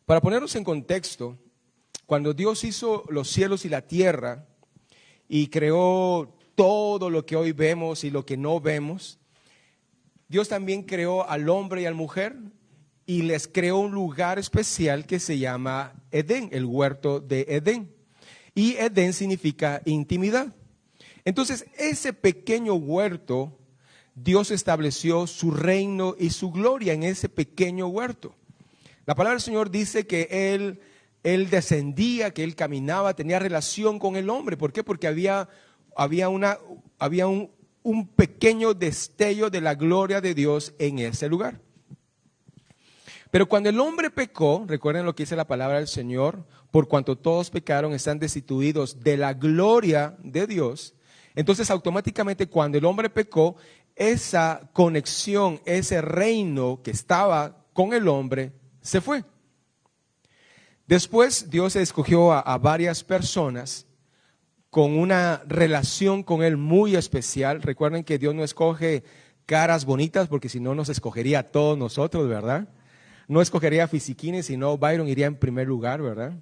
Para ponernos en contexto, cuando Dios hizo los cielos y la tierra y creó todo lo que hoy vemos y lo que no vemos, Dios también creó al hombre y a la mujer y les creó un lugar especial que se llama Edén, el huerto de Edén. Y Edén significa intimidad. Entonces, ese pequeño huerto, Dios estableció su reino y su gloria en ese pequeño huerto. La palabra del Señor dice que Él descendía, que Él caminaba, tenía relación con el hombre. ¿Por qué? Porque había un pequeño destello de la gloria de Dios en ese lugar. Pero cuando el hombre pecó, recuerden lo que dice la palabra del Señor, por cuanto todos pecaron, están destituidos de la gloria de Dios. Entonces automáticamente cuando el hombre pecó, esa conexión, ese reino que estaba con el hombre, se fue. Después Dios escogió a varias personas con una relación con Él muy especial. Recuerden que Dios no escoge caras bonitas porque si no nos escogería a todos nosotros, ¿verdad? No escogería a Fisiquini, sino Byron iría en primer lugar, ¿verdad?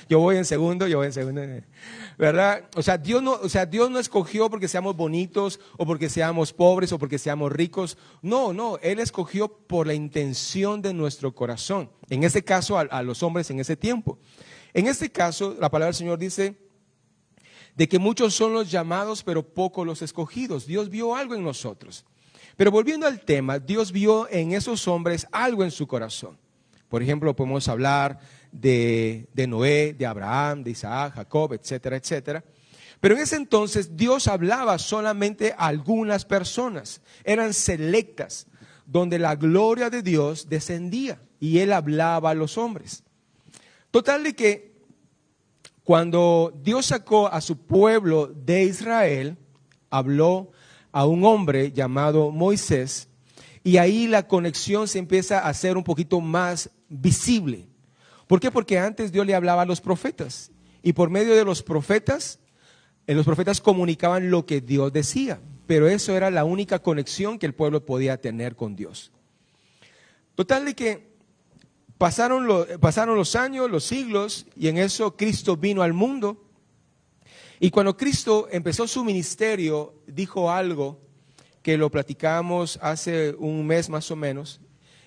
Yo voy en segundo, ¿verdad? Dios no escogió porque seamos bonitos o porque seamos pobres o porque seamos ricos. No, Él escogió por la intención de nuestro corazón. En este caso, a los hombres en ese tiempo. En este caso, la palabra del Señor dice de que muchos son los llamados, pero pocos los escogidos. Dios vio algo en nosotros. Pero volviendo al tema, Dios vio en esos hombres algo en su corazón. Por ejemplo, podemos hablar de Noé, de Abraham, de Isaac, Jacob, etcétera, etcétera. Pero en ese entonces Dios hablaba solamente a algunas personas. Eran selectas, donde la gloria de Dios descendía y Él hablaba a los hombres. Total de que cuando Dios sacó a su pueblo de Israel, habló a un hombre llamado Moisés, y ahí la conexión se empieza a hacer un poquito más visible. ¿Por qué? Porque antes Dios le hablaba a los profetas, y por medio de los profetas comunicaban lo que Dios decía, pero eso era la única conexión que el pueblo podía tener con Dios. Total de que pasaron los años, los siglos, y en eso Cristo vino al mundo. Y cuando Cristo empezó su ministerio, dijo algo que lo platicamos hace un mes más o menos.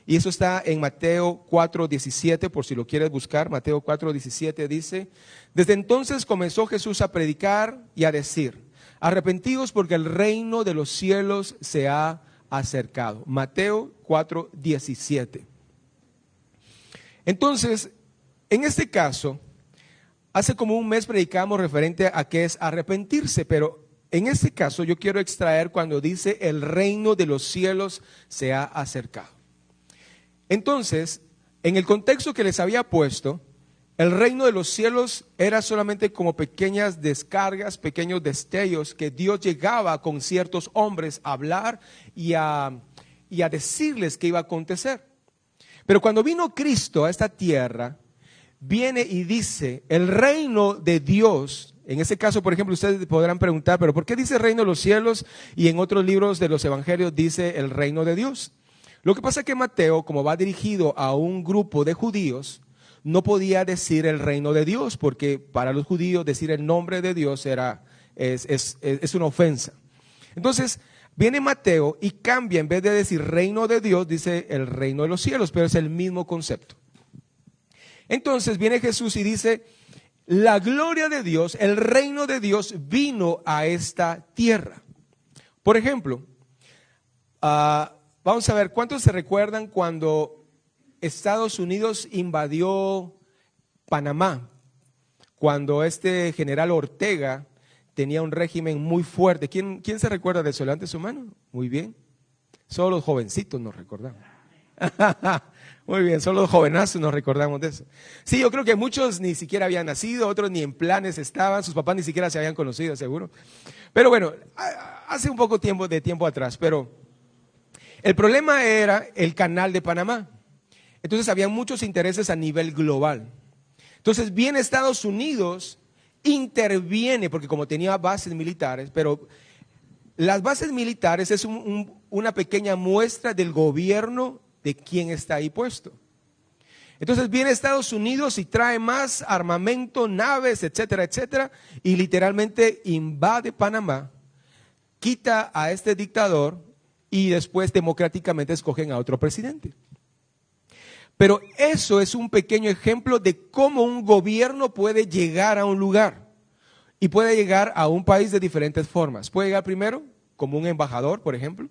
Y eso está en Mateo 4:17, por si lo quieres buscar. Mateo 4:17 dice: desde entonces comenzó Jesús a predicar y a decir: arrepentidos porque el reino de los cielos se ha acercado. Mateo 4:17. Entonces, en este caso, hace como un mes predicamos referente a qué es arrepentirse, pero en este caso yo quiero extraer cuando dice el reino de los cielos se ha acercado. Entonces, en el contexto que les había puesto, el reino de los cielos era solamente como pequeñas descargas, pequeños destellos que Dios llegaba con ciertos hombres a hablar y a decirles qué iba a acontecer. Pero cuando vino Cristo a esta tierra, viene y dice el reino de Dios. En ese caso, por ejemplo, ustedes podrán preguntar, pero ¿por qué dice reino de los cielos y en otros libros de los evangelios dice el reino de Dios? Lo que pasa es que Mateo, como va dirigido a un grupo de judíos, no podía decir el reino de Dios, porque para los judíos decir el nombre de Dios es una ofensa. Entonces viene Mateo y cambia, en vez de decir reino de Dios, dice el reino de los cielos, pero es el mismo concepto. Entonces viene Jesús y dice: la gloria de Dios, el reino de Dios vino a esta tierra. Por ejemplo, vamos a ver, ¿cuántos se recuerdan cuando Estados Unidos invadió Panamá? Cuando este general Ortega tenía un régimen muy fuerte. ¿Quién se recuerda de eso? Levante su mano. Muy bien. Solo los jovencitos nos recordamos. Muy bien, solo los jovenazos nos recordamos de eso. Sí, yo creo que muchos ni siquiera habían nacido, otros ni en planes estaban, sus papás ni siquiera se habían conocido, seguro. Pero bueno, hace un poco de tiempo atrás, pero el problema era el canal de Panamá. Entonces había muchos intereses a nivel global. Entonces viene Estados Unidos, interviene, porque como tenía bases militares, pero las bases militares es una pequeña muestra del gobierno de quién está ahí puesto. Entonces viene Estados Unidos y trae más armamento, naves, etcétera, etcétera, y literalmente invade Panamá, quita a este dictador y después democráticamente escogen a otro presidente. Pero eso es un pequeño ejemplo de cómo un gobierno puede llegar a un lugar y puede llegar a un país de diferentes formas. Puede llegar primero como un embajador, por ejemplo.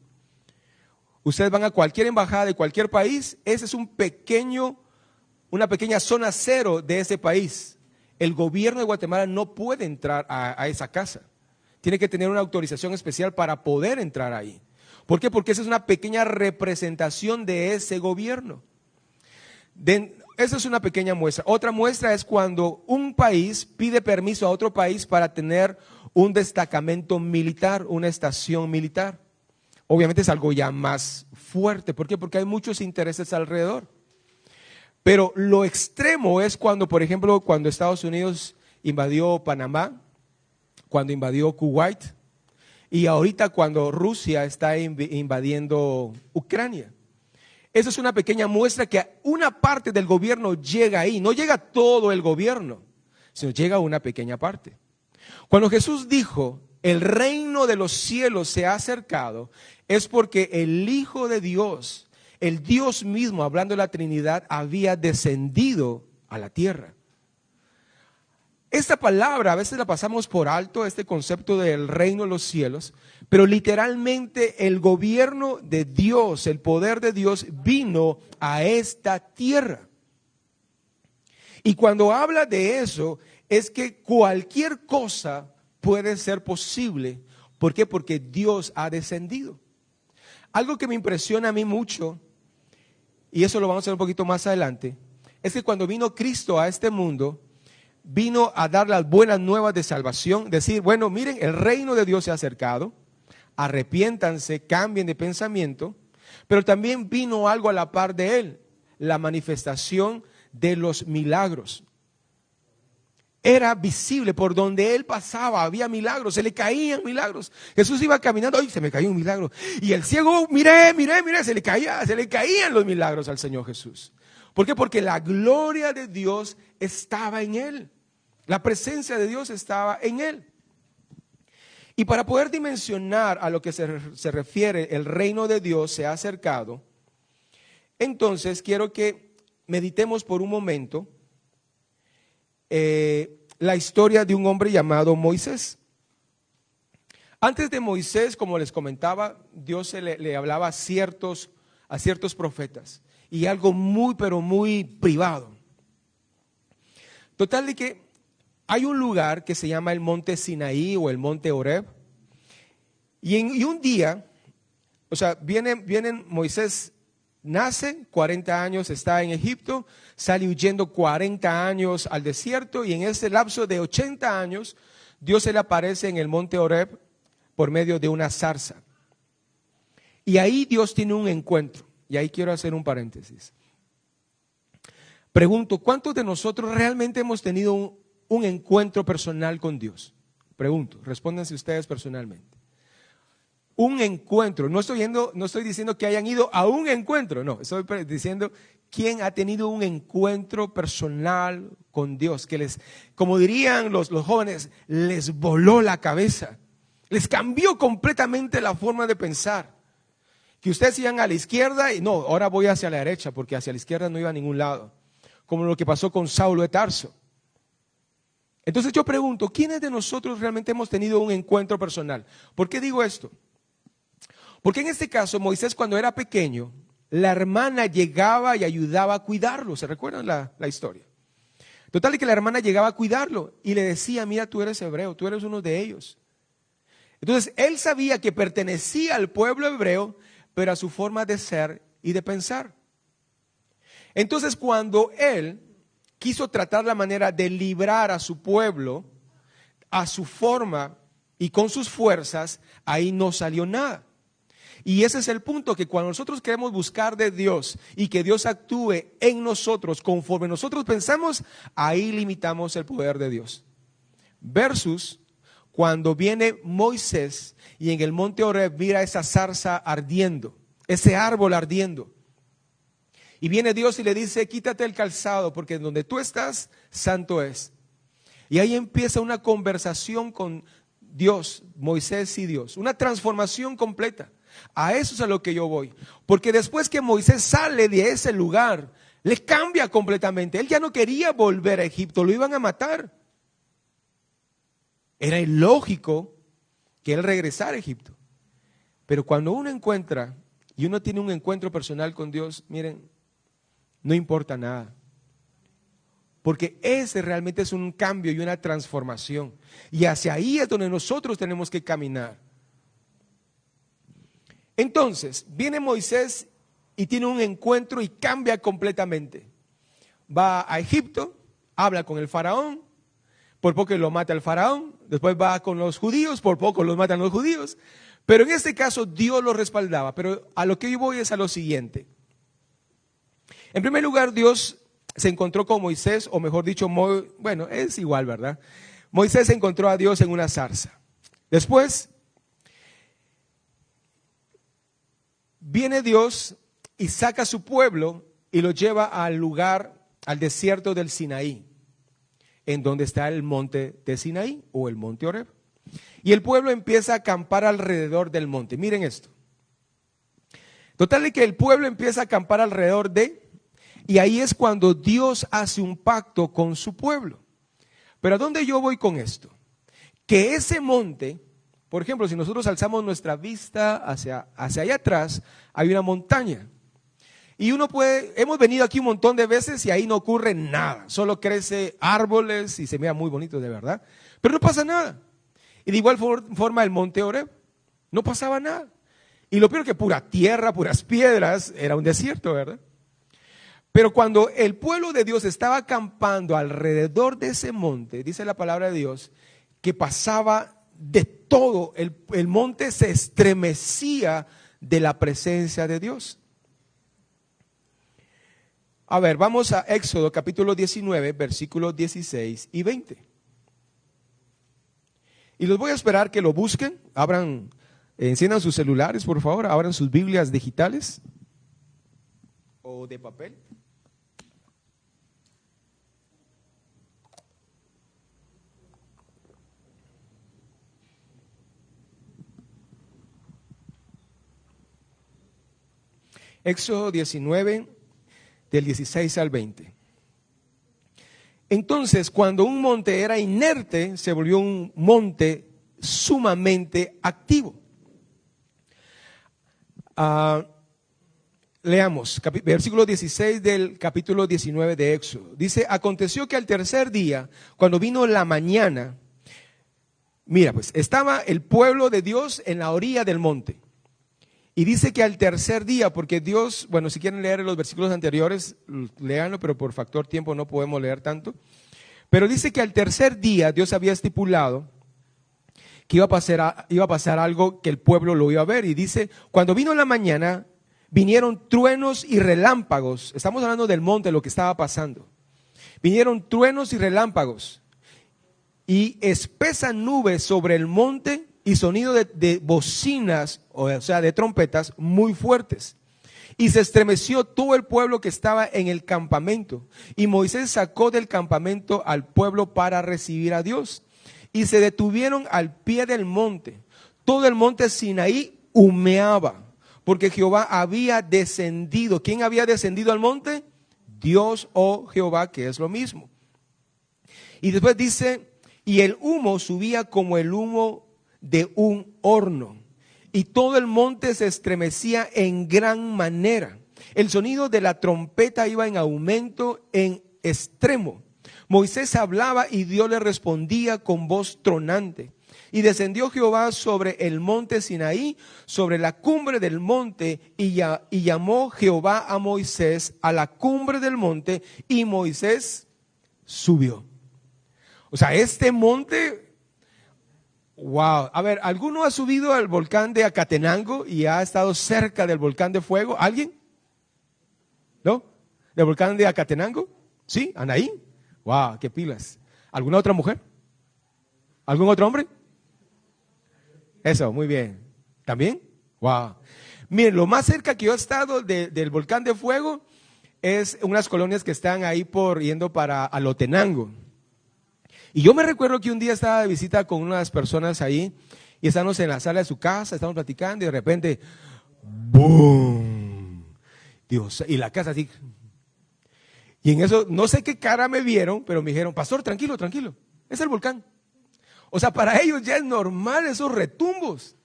Ustedes van a cualquier embajada de cualquier país, ese es una pequeña zona cero de ese país. El gobierno de Guatemala no puede entrar a esa casa. Tiene que tener una autorización especial para poder entrar ahí. ¿Por qué? Porque esa es una pequeña representación de ese gobierno. Esa es una pequeña muestra. Otra muestra es cuando un país pide permiso a otro país para tener un destacamento militar, una estación militar. Obviamente es algo ya más fuerte. ¿Por qué? Porque hay muchos intereses alrededor. Pero lo extremo es cuando, por ejemplo, cuando Estados Unidos invadió Panamá, cuando invadió Kuwait y ahorita cuando Rusia está invadiendo Ucrania. Esa es una pequeña muestra que una parte del gobierno llega ahí. No llega todo el gobierno, sino llega una pequeña parte. Cuando Jesús dijo, el reino de los cielos se ha acercado, es porque el Hijo de Dios, el Dios mismo, hablando de la Trinidad, había descendido a la tierra. Esta palabra a veces la pasamos por alto, este concepto del reino de los cielos, pero literalmente el gobierno de Dios, el poder de Dios vino a esta tierra. Y cuando habla de eso, es que cualquier cosa puede ser posible. ¿Por qué? Porque Dios ha descendido. Algo que me impresiona a mí mucho, y eso lo vamos a ver un poquito más adelante, es que cuando vino Cristo a este mundo, vino a dar las buenas nuevas de salvación, decir, bueno, miren, el reino de Dios se ha acercado, arrepiéntanse, cambien de pensamiento, pero también vino algo a la par de él, la manifestación de los milagros. Era visible, por donde él pasaba había milagros, se le caían milagros. Jesús iba caminando, ¡ay, se me cayó un milagro! Y el ciego, mire, se le caían los milagros al Señor Jesús. ¿Por qué? Porque la gloria de Dios estaba en él. La presencia de Dios estaba en él. Y para poder dimensionar a lo que se refiere el reino de Dios se ha acercado, entonces quiero que meditemos por un momento la historia de un hombre llamado Moisés. Antes de Moisés, como les comentaba, Dios le hablaba a ciertos profetas. Y algo muy, pero muy privado. Total de que hay un lugar que se llama el monte Sinaí o el monte Horeb. Y un día, o sea, vienen Moisés, nace, 40 años está en Egipto, sale huyendo 40 años al desierto y en ese lapso de 80 años, Dios se le aparece en el monte Horeb por medio de una zarza. Y ahí Dios tiene un encuentro. Y ahí quiero hacer un paréntesis. Pregunto, ¿cuántos de nosotros realmente hemos tenido un encuentro personal con Dios? Pregunto, respóndanse ustedes personalmente. Un encuentro, no estoy diciendo que hayan ido a un encuentro, no, estoy diciendo quién ha tenido un encuentro personal con Dios, que como dirían los jóvenes, les voló la cabeza, les cambió completamente la forma de pensar. Que ustedes iban a la izquierda y no, ahora voy hacia la derecha porque hacia la izquierda no iba a ningún lado. Como lo que pasó con Saulo de Tarso. Entonces yo pregunto, ¿quiénes de nosotros realmente hemos tenido un encuentro personal? ¿Por qué digo esto? Porque en este caso Moisés cuando era pequeño, la hermana llegaba y ayudaba a cuidarlo. ¿Se recuerdan la historia? Total, que la hermana llegaba a cuidarlo y le decía, mira, tú eres hebreo, tú eres uno de ellos. Entonces él sabía que pertenecía al pueblo hebreo, pero a su forma de ser y de pensar. Entonces cuando él quiso tratar la manera de librar a su pueblo, a su forma y con sus fuerzas, ahí no salió nada. Y ese es el punto, que cuando nosotros queremos buscar de Dios y que Dios actúe en nosotros conforme nosotros pensamos, ahí limitamos el poder de Dios. Versus cuando viene Moisés y en el monte Horeb mira esa zarza ardiendo, ese árbol ardiendo. Y viene Dios y le dice, quítate el calzado porque donde tú estás, santo es. Y ahí empieza una conversación con Dios, Moisés y Dios, una transformación completa. A eso es a lo que yo voy. Porque después que Moisés sale de ese lugar, le cambia completamente. Él ya no quería volver a Egipto, lo iban a matar. Era ilógico que él regresara a Egipto. Pero cuando uno encuentra y uno tiene un encuentro personal con Dios, miren, no importa nada. Porque ese realmente es un cambio y una transformación. Y hacia ahí es donde nosotros tenemos que caminar. Entonces, viene Moisés y tiene un encuentro y cambia completamente. Va a Egipto, habla con el faraón, por poco lo mata el faraón. Después va con los judíos, por poco los matan los judíos. Pero en este caso Dios lo respaldaba. Pero a lo que yo voy es a lo siguiente. En primer lugar, Dios se encontró con Moisés, o mejor dicho, bueno, es igual, ¿verdad? Moisés encontró a Dios en una zarza. Después viene Dios y saca a su pueblo y lo lleva al lugar, al desierto del Sinaí, en donde está el monte de Sinaí o el monte Horeb. Y el pueblo empieza a acampar alrededor del monte. Miren esto. Total de que el pueblo empieza a acampar alrededor y ahí es cuando Dios hace un pacto con su pueblo. Pero ¿a dónde yo voy con esto? Que ese monte, por ejemplo, si nosotros alzamos nuestra vista hacia allá atrás, hay una montaña. Y hemos venido aquí un montón de veces y ahí no ocurre nada. Solo crece árboles y se mira muy bonito de verdad. Pero no pasa nada. Y de igual forma el monte Horeb, no pasaba nada. Y lo peor que pura tierra, puras piedras, era un desierto, ¿verdad? Pero cuando el pueblo de Dios estaba acampando alrededor de ese monte, dice la palabra de Dios, que pasaba de todo, el monte se estremecía de la presencia de Dios. A ver, vamos a Éxodo capítulo 19, versículos 16 y 20. Y los voy a esperar que lo busquen, enciendan sus celulares, por favor, abran sus Biblias digitales o de papel. Éxodo 19, del 16 al 20. Entonces, cuando un monte era inerte, se volvió un monte sumamente activo. Leamos, versículo 16 del capítulo 19 de Éxodo. Dice, aconteció que al tercer día, cuando vino la mañana, mira pues, estaba el pueblo de Dios en la orilla del monte. Y dice que al tercer día, porque Dios, bueno, si quieren leer los versículos anteriores, léanlo, pero por factor tiempo no podemos leer tanto. Pero dice que al tercer día Dios había estipulado que iba a pasar algo que el pueblo lo iba a ver. Y dice, cuando vino la mañana, vinieron truenos y relámpagos. Estamos hablando del monte, lo que estaba pasando. Vinieron truenos y relámpagos y espesa nube sobre el monte y sonido de bocinas, o sea, de trompetas muy fuertes. Y se estremeció todo el pueblo que estaba en el campamento. Y Moisés sacó del campamento al pueblo para recibir a Dios. Y se detuvieron al pie del monte. Todo el monte Sinaí humeaba, porque Jehová había descendido. ¿Quién había descendido al monte? Dios o Jehová, que es lo mismo. Y después dice, y el humo subía como el humo de un horno, y todo el monte se estremecía en gran manera. El sonido de la trompeta iba en aumento en extremo. Moisés hablaba y Dios le respondía con voz tronante. Y descendió Jehová sobre el monte Sinaí, sobre la cumbre del monte, y llamó Jehová a Moisés a la cumbre del monte, y Moisés subió. O sea, este monte... Wow, a ver, ¿alguno ha subido al volcán de Acatenango y ha estado cerca del volcán de fuego? ¿Alguien? ¿No? ¿Del volcán de Acatenango? ¿Sí? ¿Anaí? Wow, qué pilas. ¿Alguna otra mujer? ¿Algún otro hombre? Eso, muy bien. ¿También? Wow. Miren, lo más cerca que yo he estado del volcán de fuego es unas colonias que están ahí yendo para Alotenango. Y yo me recuerdo que un día estaba de visita con unas personas ahí y estábamos en la sala de su casa, estábamos platicando y de repente, ¡boom! Dios, y la casa así. Y en eso, no sé qué cara me vieron, pero me dijeron, pastor, tranquilo, tranquilo, es el volcán. O sea, para ellos ya es normal esos retumbos.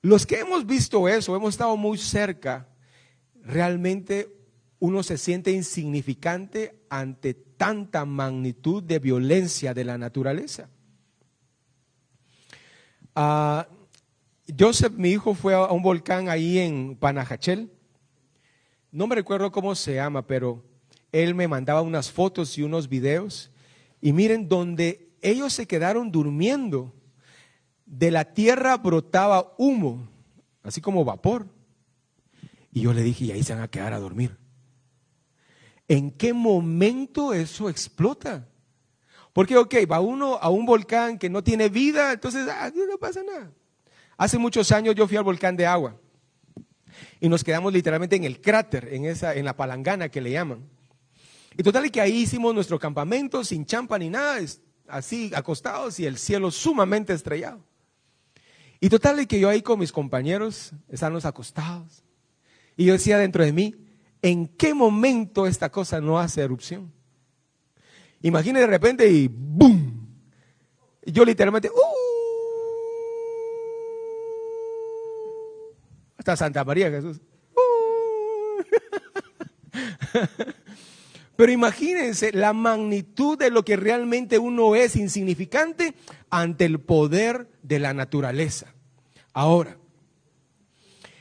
Los que hemos visto eso, hemos estado muy cerca, realmente uno se siente insignificante ante tanta magnitud de violencia de la naturaleza. Joseph, mi hijo, fue a un volcán ahí en Panajachel. No me recuerdo cómo se llama, pero él me mandaba unas fotos y unos videos. Y miren, donde ellos se quedaron durmiendo, de la tierra brotaba humo, así como vapor. Y yo le dije, y ahí se van a quedar a dormir. ¿En qué momento eso explota? Porque, va uno a un volcán que no tiene vida, entonces no pasa nada. Hace muchos años yo fui al volcán de Agua y nos quedamos literalmente en el cráter, en la palangana que le llaman. Y total es que ahí hicimos nuestro campamento sin champa ni nada, así acostados y el cielo sumamente estrellado. Y total es que yo ahí con mis compañeros estábamos acostados y yo decía dentro de mí, ¿en qué momento esta cosa no hace erupción? Imagine de repente y ¡boom! Y yo literalmente hasta Santa María Jesús. Pero imagínense la magnitud de lo que realmente uno es insignificante ante el poder de la naturaleza. Ahora,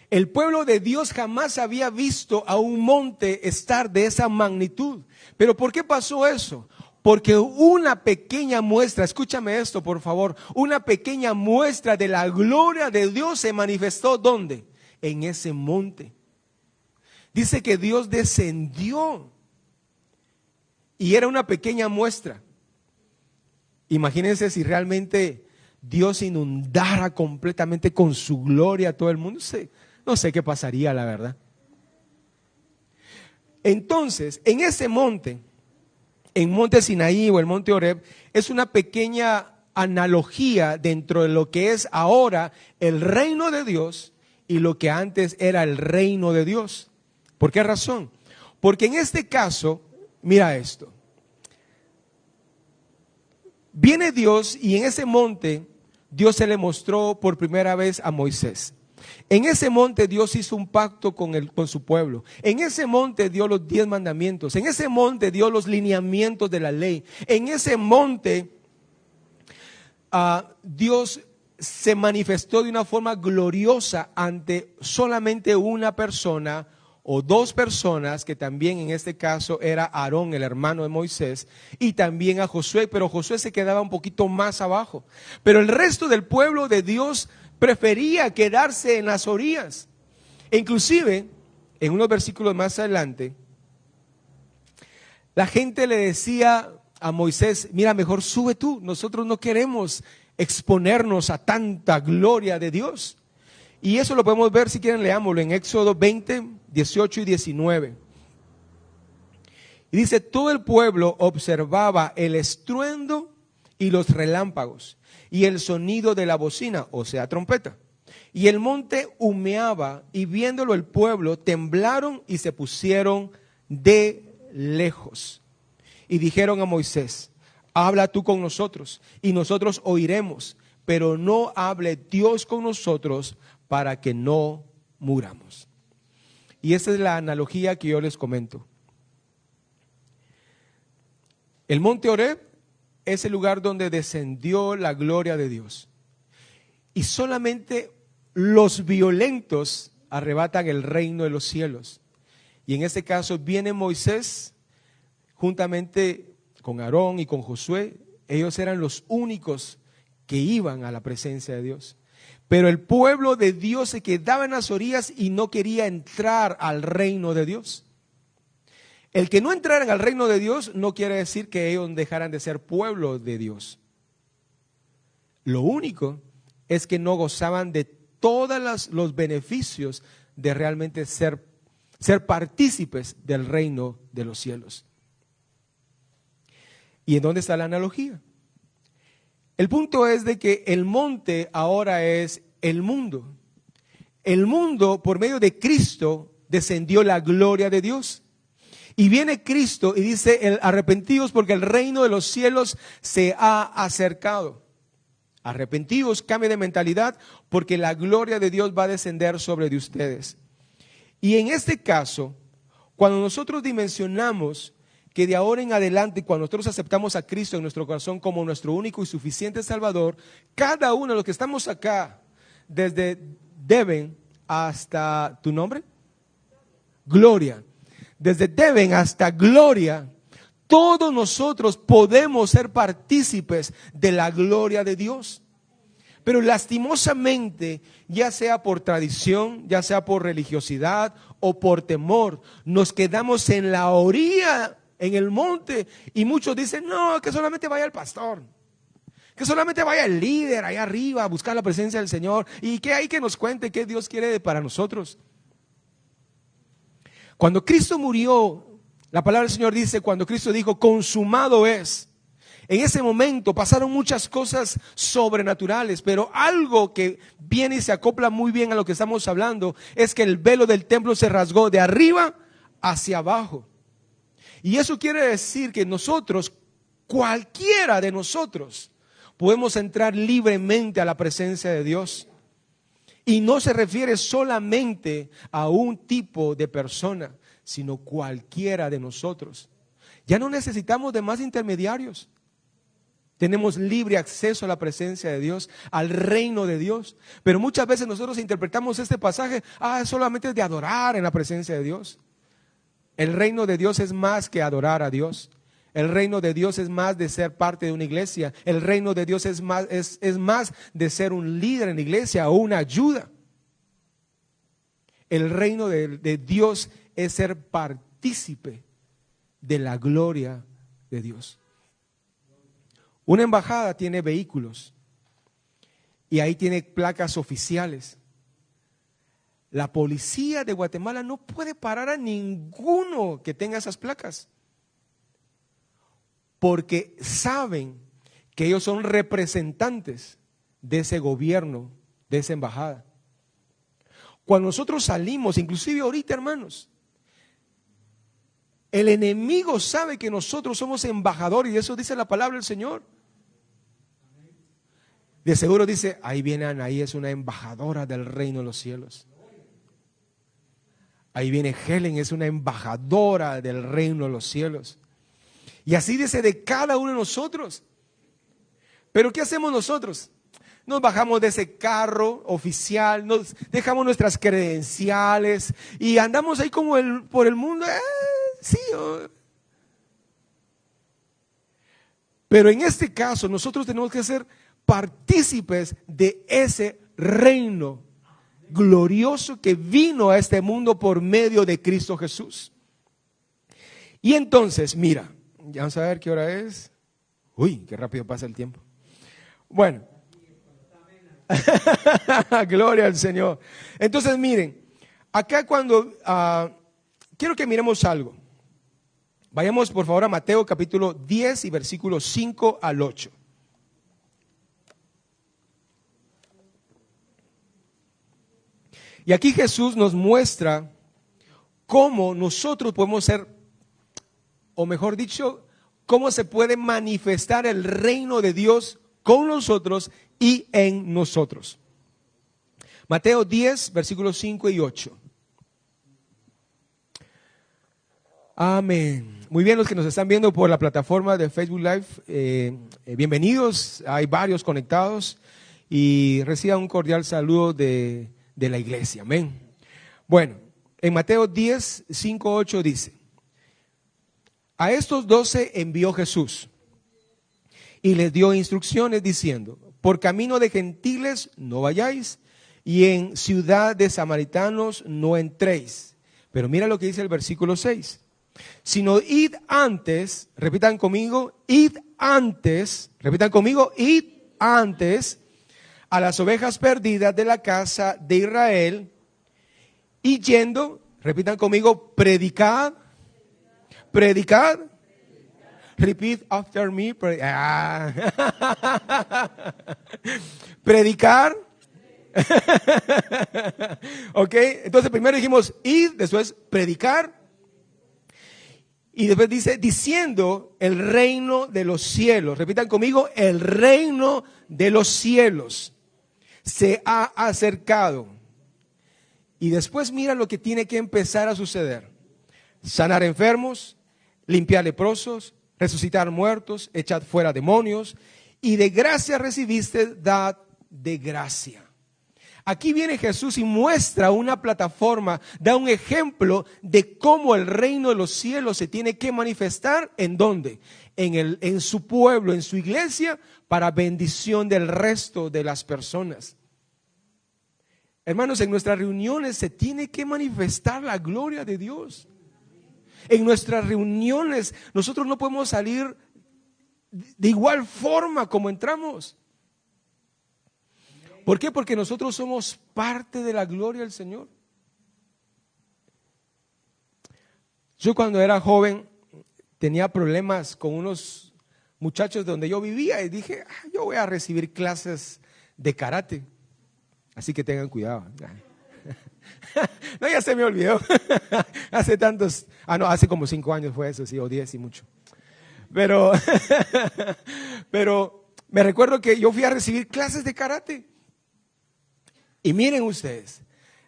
el pueblo de Dios jamás había visto a un monte estar de esa magnitud. ¿Pero por qué pasó eso? Porque una pequeña muestra, escúchame esto por favor, una pequeña muestra de la gloria de Dios se manifestó ¿dónde? En ese monte. Dice que Dios descendió y era una pequeña muestra. Imagínense si realmente Dios inundara completamente con su gloria a todo el mundo. No sé qué pasaría, la verdad. Entonces, en ese monte, en Monte Sinaí o el Monte Horeb, es una pequeña analogía dentro de lo que es ahora el reino de Dios y lo que antes era el reino de Dios. ¿Por qué razón? Porque en este caso, mira esto. Viene Dios y en ese monte Dios se le mostró por primera vez a Moisés. En ese monte Dios hizo un pacto con su pueblo. En ese monte dio los 10 mandamientos. En ese monte dio los lineamientos de la ley. En ese monte Dios se manifestó de una forma gloriosa ante solamente una persona o dos personas, que también en este caso era Aarón, el hermano de Moisés, y también a Josué, pero Josué se quedaba un poquito más abajo. Pero el resto del pueblo de Dios prefería quedarse en las orillas. E inclusive, en unos versículos más adelante, la gente le decía a Moisés, mira, mejor sube tú, nosotros no queremos exponernos a tanta gloria de Dios. Y eso lo podemos ver, si quieren leámoslo, en Éxodo 20, 18 y 19. Y dice, todo el pueblo observaba el estruendo y los relámpagos y el sonido de la bocina, o sea, trompeta. Y el monte humeaba, y viéndolo el pueblo temblaron y se pusieron de lejos. Y dijeron a Moisés, habla tú con nosotros y nosotros oiremos, pero no hable Dios con nosotros para que no muramos. Y esa es la analogía que yo les comento. El monte Horeb es el lugar donde descendió la gloria de Dios. Y solamente los violentos arrebatan el reino de los cielos. Y en este caso viene Moisés juntamente con Aarón y con Josué. Ellos eran los únicos que iban a la presencia de Dios. Pero el pueblo de Dios se quedaba en las orillas y no quería entrar al reino de Dios. El que no entraran al reino de Dios no quiere decir que ellos dejaran de ser pueblo de Dios. Lo único es que no gozaban de todos los beneficios de realmente ser ser partícipes del reino de los cielos. ¿Y en dónde está la analogía? El punto es de que el monte ahora es el mundo. El mundo, por medio de Cristo, descendió la gloria de Dios. Y viene Cristo y dice, arrepentidos porque el reino de los cielos se ha acercado. Arrepentidos, cambie de mentalidad porque la gloria de Dios va a descender sobre de ustedes. Y en este caso, cuando nosotros dimensionamos que de ahora en adelante, cuando nosotros aceptamos a Cristo en nuestro corazón como nuestro único y suficiente Salvador, cada uno de los que estamos acá, desde Deben hasta, ¿tu nombre? Gloria. Desde Deben hasta Gloria, todos nosotros podemos ser partícipes de la gloria de Dios. Pero lastimosamente, ya sea por tradición, ya sea por religiosidad o por temor, nos quedamos en la orilla, en el monte, y muchos dicen, no, que solamente vaya el pastor, que solamente vaya el líder allá arriba a buscar la presencia del Señor, y que hay que nos cuente qué Dios quiere para nosotros. Cuando Cristo murió, la palabra del Señor dice, cuando Cristo dijo, consumado es, en ese momento pasaron muchas cosas sobrenaturales, pero algo que viene y se acopla muy bien a lo que estamos hablando, es que el velo del templo se rasgó de arriba hacia abajo. Y eso quiere decir que nosotros, cualquiera de nosotros, podemos entrar libremente a la presencia de Dios. Y no se refiere solamente a un tipo de persona, sino cualquiera de nosotros. Ya no necesitamos de más intermediarios. Tenemos libre acceso a la presencia de Dios, al reino de Dios. Pero muchas veces nosotros interpretamos este pasaje, solamente de adorar en la presencia de Dios. El reino de Dios es más que adorar a Dios. El reino de Dios es más de ser parte de una iglesia. El reino de Dios es más de ser un líder en la iglesia o una ayuda. El reino de Dios es ser partícipe de la gloria de Dios. Una embajada tiene vehículos y ahí tiene placas oficiales. La policía de Guatemala no puede parar a ninguno que tenga esas placas, porque saben que ellos son representantes de ese gobierno, de esa embajada. Cuando nosotros salimos, inclusive ahorita, hermanos, el enemigo sabe que nosotros somos embajadores, y eso dice la palabra del Señor. De seguro dice, ahí viene Anaí, es una embajadora del reino de los cielos. Ahí viene Helen, es una embajadora del reino de los cielos. Y así dice de cada uno de nosotros. Pero ¿qué hacemos nosotros? Nos bajamos de ese carro oficial, nos dejamos nuestras credenciales y andamos ahí como por el mundo. Sí. Pero en este caso nosotros tenemos que ser partícipes de ese reino glorioso que vino a este mundo por medio de Cristo Jesús. Y entonces, mira, ya vamos a ver qué hora es. Uy, qué rápido pasa el tiempo. Bueno, gloria al Señor. Entonces, miren, acá cuando quiero que miremos algo. Vayamos por favor a Mateo capítulo 10 y versículos 5 al 8. Y aquí Jesús nos muestra cómo nosotros podemos ser, o mejor dicho, cómo se puede manifestar el reino de Dios con nosotros y en nosotros. Mateo 10, versículos 5 y 8. Amén. Muy bien, los que nos están viendo por la plataforma de Facebook Live, bienvenidos. Hay varios conectados y reciban un cordial saludo de la iglesia. Amén. Bueno, en Mateo 10, 5, 8 dice: a estos 12 envió Jesús y les dio instrucciones diciendo: por camino de gentiles no vayáis, y en ciudad de samaritanos no entréis. Pero mira lo que dice el versículo 6. Sino id antes, repitan conmigo, id antes a las ovejas perdidas de la casa de Israel, y yendo, Repitan conmigo, predicad. Predicad. Repeat after me. Predicar. Ok, entonces primero dijimos ir, después predicar. Y después dice, diciendo el reino de los cielos. Repitan conmigo, el reino de los cielos se ha acercado. Y después mira lo que tiene que empezar a suceder. Sanar enfermos, limpiar leprosos, resucitar muertos, echar fuera demonios. Y de gracia recibiste, dad de gracia. Aquí viene Jesús y muestra una plataforma, da un ejemplo de cómo el reino de los cielos se tiene que manifestar. ¿En dónde? En su pueblo, en su iglesia, para bendición del resto de las personas. Hermanos, en nuestras reuniones se tiene que manifestar la gloria de Dios. En nuestras reuniones nosotros no podemos salir de igual forma como entramos. ¿Por qué? Porque nosotros somos parte de la gloria del Señor. Yo cuando era joven tenía problemas con unos muchachos donde yo vivía y dije, yo voy a recibir clases de karate. Así que tengan cuidado. No, ya se me olvidó. Hace tantos, hace como 5 años fue eso, sí, o 10 y mucho. Pero me recuerdo que yo fui a recibir clases de karate. Y miren ustedes,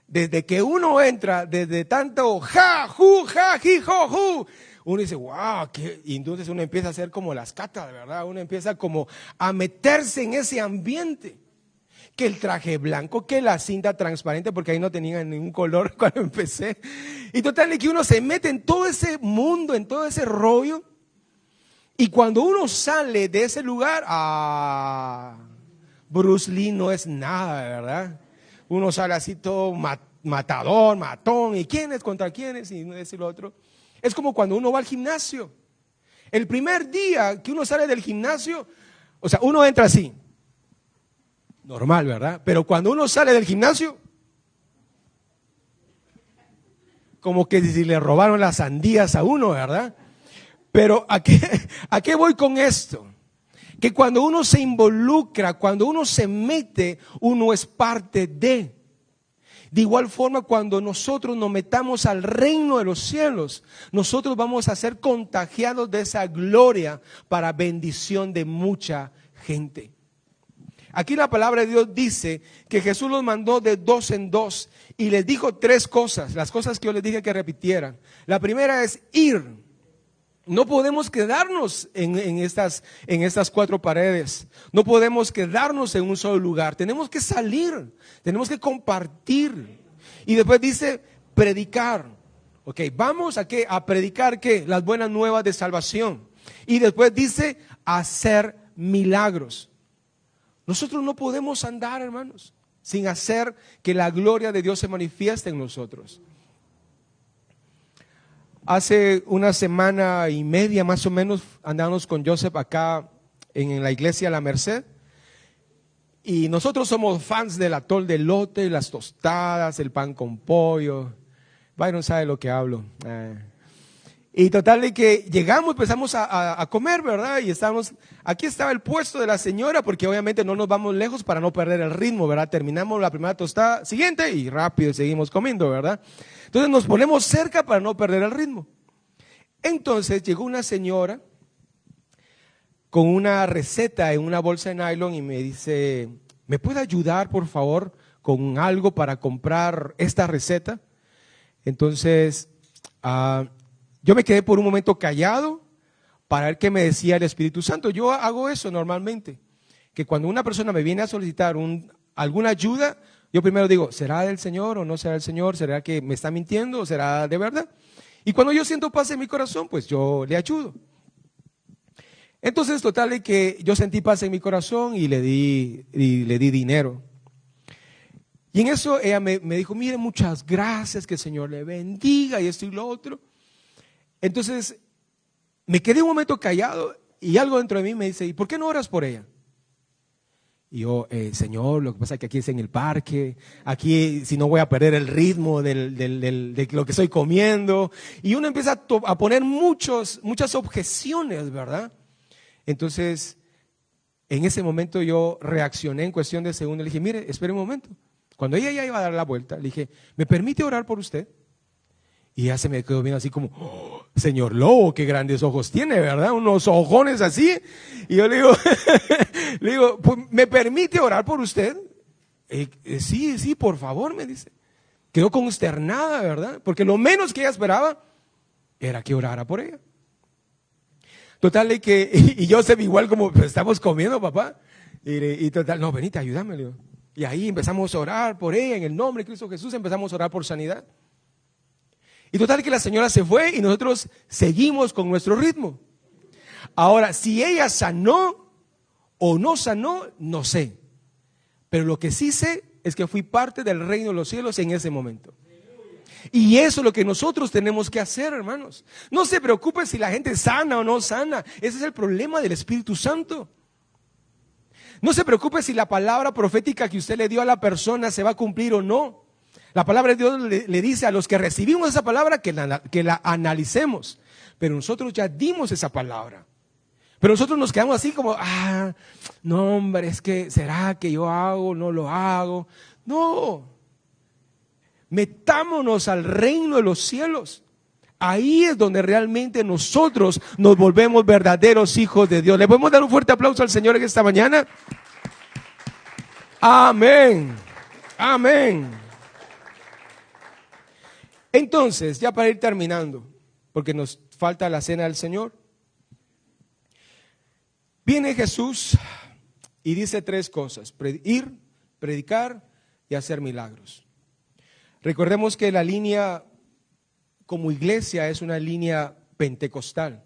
desde que uno entra, desde tanto ja, ju, ja, ji, jo, ju, uno dice, wow, y entonces uno empieza a hacer como las catas, ¿verdad? Uno empieza como a meterse en ese ambiente. Que el traje blanco, que la cinta transparente, porque ahí no tenía ningún color cuando empecé. Y total de que uno se mete en todo ese mundo, en todo ese rollo. Y cuando uno sale de ese lugar, Bruce Lee no es nada, ¿verdad? Uno sale así todo matador, matón, y quiénes contra quiénes, y eso y lo otro. Es como cuando uno va al gimnasio. El primer día que uno sale del gimnasio, o sea, uno entra así. Normal, ¿verdad? Pero cuando uno sale del gimnasio, como que si le robaron las sandías a uno, ¿verdad? Pero ¿a qué voy con esto? Que cuando uno se involucra, cuando uno se mete, uno es parte de. De igual forma, cuando nosotros nos metamos al reino de los cielos, nosotros vamos a ser contagiados de esa gloria para bendición de mucha gente. Aquí la palabra de Dios dice que Jesús los mandó de 2 en 2 y les dijo 3 cosas, las cosas que yo les dije que repitieran. La primera es ir. No podemos quedarnos en estas 4 paredes. No podemos quedarnos en un solo lugar. Tenemos que salir, tenemos que compartir. Y después dice predicar. Ok, vamos a qué? A predicar ¿qué? Las buenas nuevas de salvación. Y después dice hacer milagros. Nosotros no podemos andar, hermanos, sin hacer que la gloria de Dios se manifieste en nosotros. Hace una semana y media más o menos andábamos con Joseph acá en la iglesia La Merced. Y nosotros somos fans del atol de elote, las tostadas, el pan con pollo. Byron sabe lo que hablo. Y total de que llegamos, empezamos a comer, ¿verdad? Y aquí estaba el puesto de la señora, porque obviamente no nos vamos lejos para no perder el ritmo, ¿verdad? Terminamos la primera tostada siguiente y rápido seguimos comiendo, ¿verdad? Entonces nos ponemos cerca para no perder el ritmo. Entonces llegó una señora con una receta en una bolsa de nylon y me dice, ¿me puede ayudar por favor con algo para comprar esta receta? Entonces, yo me quedé por un momento callado para ver qué me decía el Espíritu Santo. Yo hago eso normalmente, que cuando una persona me viene a solicitar alguna ayuda, yo primero digo, ¿será del Señor o no será del Señor? ¿Será que me está mintiendo o será de verdad? Y cuando yo siento paz en mi corazón, pues yo le ayudo. Entonces, total de que yo sentí paz en mi corazón y le di dinero. Y en eso ella me dijo, mire, muchas gracias, que el Señor le bendiga y esto y lo otro. Entonces, me quedé un momento callado y algo dentro de mí me dice, ¿y por qué no oras por ella? Y yo, Señor, lo que pasa es que aquí es en el parque, aquí si no voy a perder el ritmo de lo que estoy comiendo. Y uno empieza a poner muchas objeciones, ¿verdad? Entonces, en ese momento yo reaccioné en cuestión de segundos. Le dije, mire, espere un momento. Cuando ella ya iba a dar la vuelta, le dije, ¿me permite orar por usted? Y ella se me quedó viendo así como, oh, señor Lobo, qué grandes ojos tiene, ¿verdad? Unos ojones así. Y yo le digo, pues, ¿me permite orar por usted? Sí, por favor, me dice. Quedó consternada, ¿verdad? Porque lo menos que ella esperaba era que orara por ella. Total, y yo sé igual como, pues, estamos comiendo, papá. Y total, no, venite, ayúdame, le digo. Y ahí empezamos a orar por ella, en el nombre de Cristo Jesús, empezamos a orar por sanidad. Y total que la señora se fue y nosotros seguimos con nuestro ritmo. Ahora, si ella sanó o no sanó, no sé. Pero lo que sí sé es que fui parte del reino de los cielos en ese momento. Y eso es lo que nosotros tenemos que hacer, hermanos. No se preocupe si la gente sana o no sana. Ese es el problema del Espíritu Santo. No se preocupe si la palabra profética que usted le dio a la persona se va a cumplir o no. La palabra de Dios le dice a los que recibimos esa palabra que la analicemos. Pero nosotros ya dimos esa palabra. Pero nosotros nos quedamos así como, no hombre, es que ¿será que yo hago? No lo hago. No. Metámonos al reino de los cielos. Ahí es donde realmente nosotros nos volvemos verdaderos hijos de Dios. ¿Le podemos dar un fuerte aplauso al Señor en esta mañana? Amén. Amén. Entonces, ya para ir terminando, porque nos falta la cena del Señor, viene Jesús y dice tres cosas: ir, predicar y hacer milagros. Recordemos que la línea como iglesia es una línea pentecostal.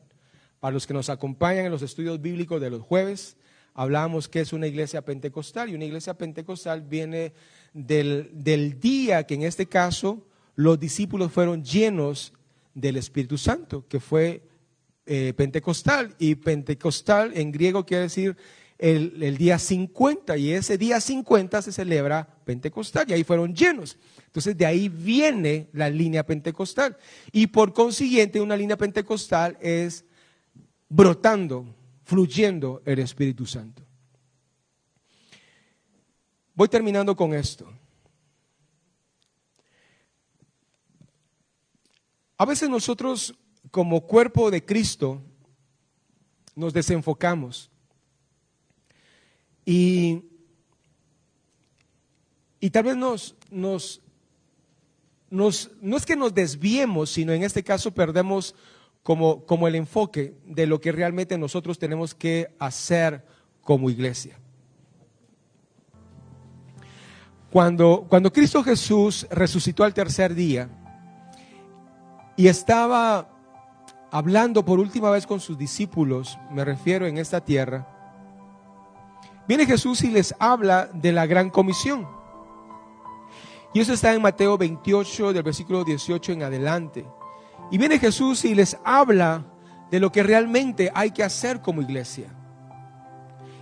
Para los que nos acompañan en los estudios bíblicos de los jueves, hablamos que es una iglesia pentecostal, y una iglesia pentecostal viene del día que en este caso los discípulos fueron llenos del Espíritu Santo, que fue pentecostal, y pentecostal en griego quiere decir el día 50, y ese día 50 se celebra pentecostal, y ahí fueron llenos. Entonces de ahí viene la línea pentecostal, y por consiguiente una línea pentecostal es brotando, fluyendo el Espíritu Santo. Voy terminando con esto. A veces nosotros como cuerpo de Cristo nos desenfocamos y tal vez no es que nos desviemos, sino en este caso perdemos como el enfoque de lo que realmente nosotros tenemos que hacer como iglesia. Cuando Cristo Jesús resucitó al tercer día y estaba hablando por última vez con sus discípulos, me refiero en esta tierra, viene Jesús y les habla de la gran comisión. Y eso está en Mateo 28, del versículo 18 en adelante. Y viene Jesús y les habla de lo que realmente hay que hacer como iglesia.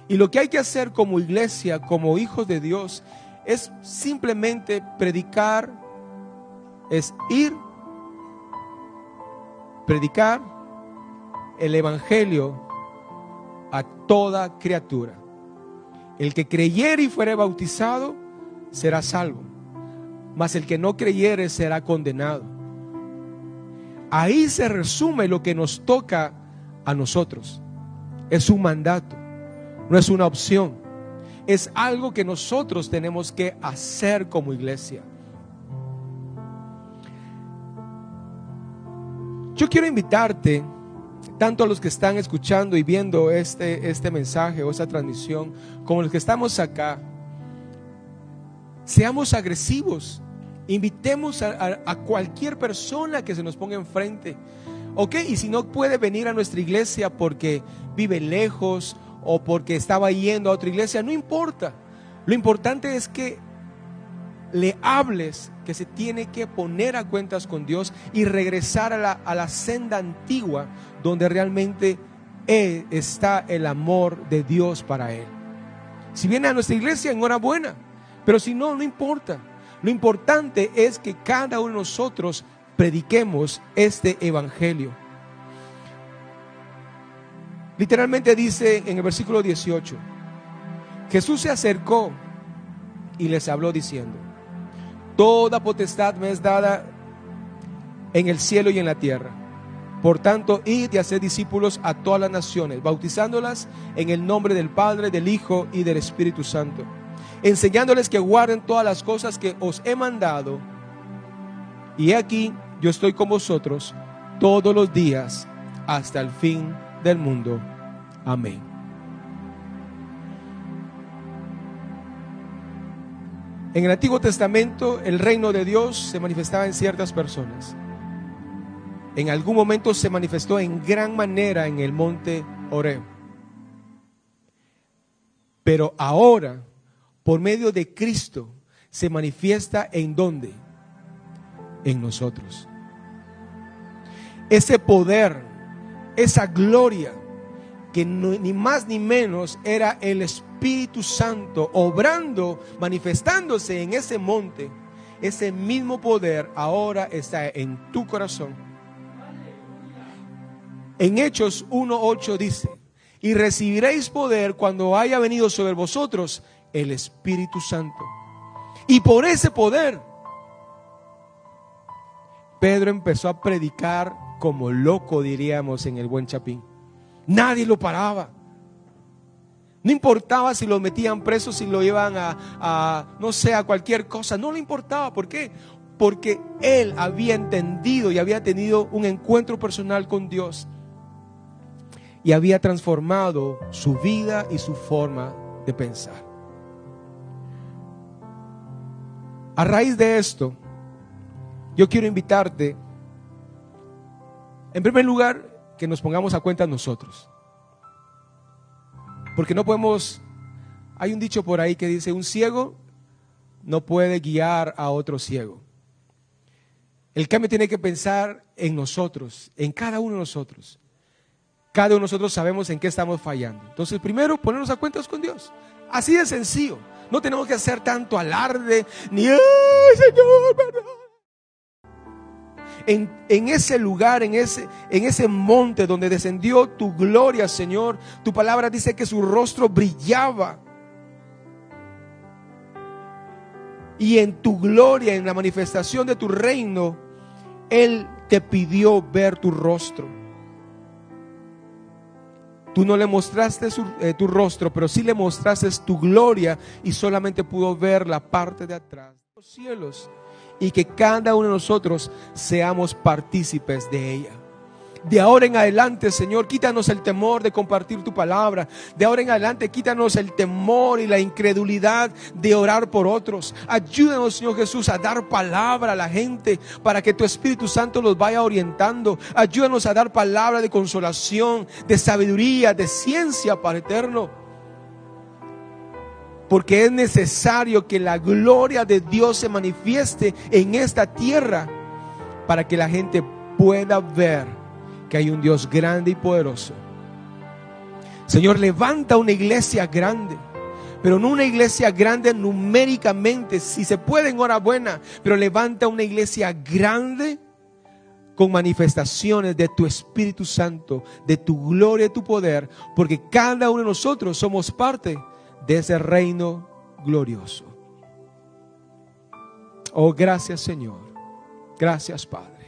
Y lo que hay que hacer como iglesia, como hijos de Dios, es simplemente predicar, es ir, predicar el evangelio a toda criatura. El que creyere y fuere bautizado será salvo, mas el que no creyere será condenado. Ahí se resume lo que nos toca a nosotros. Es un mandato, no es una opción. Es algo que nosotros tenemos que hacer como iglesia. Yo quiero invitarte, tanto a los que están escuchando y viendo este mensaje o esta transmisión, como los que estamos acá, seamos agresivos. Invitemos a cualquier persona que se nos ponga enfrente. ¿Ok? Y si no puede venir a nuestra iglesia porque vive lejos o porque estaba yendo a otra iglesia, no importa. Lo importante es que le hables que se tiene que poner a cuentas con Dios y regresar a la senda antigua donde realmente está el amor de Dios para él. Si viene a nuestra iglesia, enhorabuena. Pero si no, no importa. Lo importante es que cada uno de nosotros prediquemos este evangelio. Literalmente dice en el versículo 18, Jesús se acercó y les habló diciendo: toda potestad me es dada en el cielo y en la tierra. Por tanto, id y haced discípulos a todas las naciones, bautizándolas en el nombre del Padre, del Hijo y del Espíritu Santo, enseñándoles que guarden todas las cosas que os he mandado. Y he aquí, yo estoy con vosotros todos los días hasta el fin del mundo. Amén. En el Antiguo Testamento, el reino de Dios se manifestaba en ciertas personas. En algún momento se manifestó en gran manera en el monte Horeb. Pero ahora, por medio de Cristo, se manifiesta ¿en dónde? En nosotros. Ese poder, esa gloria, que no, ni más ni menos era el Espíritu Santo obrando, manifestándose en ese monte. Ese mismo poder ahora está en tu corazón. En Hechos 1:8 dice: y recibiréis poder cuando haya venido sobre vosotros el Espíritu Santo. Y por ese poder, Pedro empezó a predicar como loco, diríamos en el buen Chapín. Nadie lo paraba. No importaba si lo metían preso, si lo iban no sé, a cualquier cosa. No le importaba. ¿Por qué? Porque él había entendido y había tenido un encuentro personal con Dios. Y había transformado su vida y su forma de pensar. A raíz de esto, yo quiero invitarte, en primer lugar, que nos pongamos a cuenta nosotros. Porque no podemos, hay un dicho por ahí que dice: un ciego no puede guiar a otro ciego. El cambio tiene que pensar en nosotros, en cada uno de nosotros. Cada uno de nosotros sabemos en qué estamos fallando. Entonces, primero, ponernos a cuentas con Dios. Así de sencillo. No tenemos que hacer tanto alarde, ni ¡ay, Señor, perdón! En ese lugar, en ese monte donde descendió tu gloria, Señor, tu palabra dice que su rostro brillaba. Y en tu gloria, en la manifestación de tu reino, Él te pidió ver tu rostro. Tú no le mostraste tu rostro, pero sí le mostraste tu gloria, y solamente pudo ver la parte de atrás de los cielos. Y que cada uno de nosotros seamos partícipes de ella. De ahora en adelante, Señor, quítanos el temor de compartir tu palabra. De ahora en adelante, quítanos el temor y la incredulidad de orar por otros. Ayúdanos, Señor Jesús, a dar palabra a la gente para que tu Espíritu Santo los vaya orientando. Ayúdanos a dar palabra de consolación, de sabiduría, de ciencia, Padre eterno. Porque es necesario que la gloria de Dios se manifieste en esta tierra para que la gente pueda ver que hay un Dios grande y poderoso. Señor, levanta una iglesia grande, pero no una iglesia grande numéricamente, si se puede, enhorabuena, pero levanta una iglesia grande con manifestaciones de tu Espíritu Santo, de tu gloria y tu poder, porque cada uno de nosotros somos parte de ese reino glorioso. Oh, gracias, Señor. Gracias, Padre.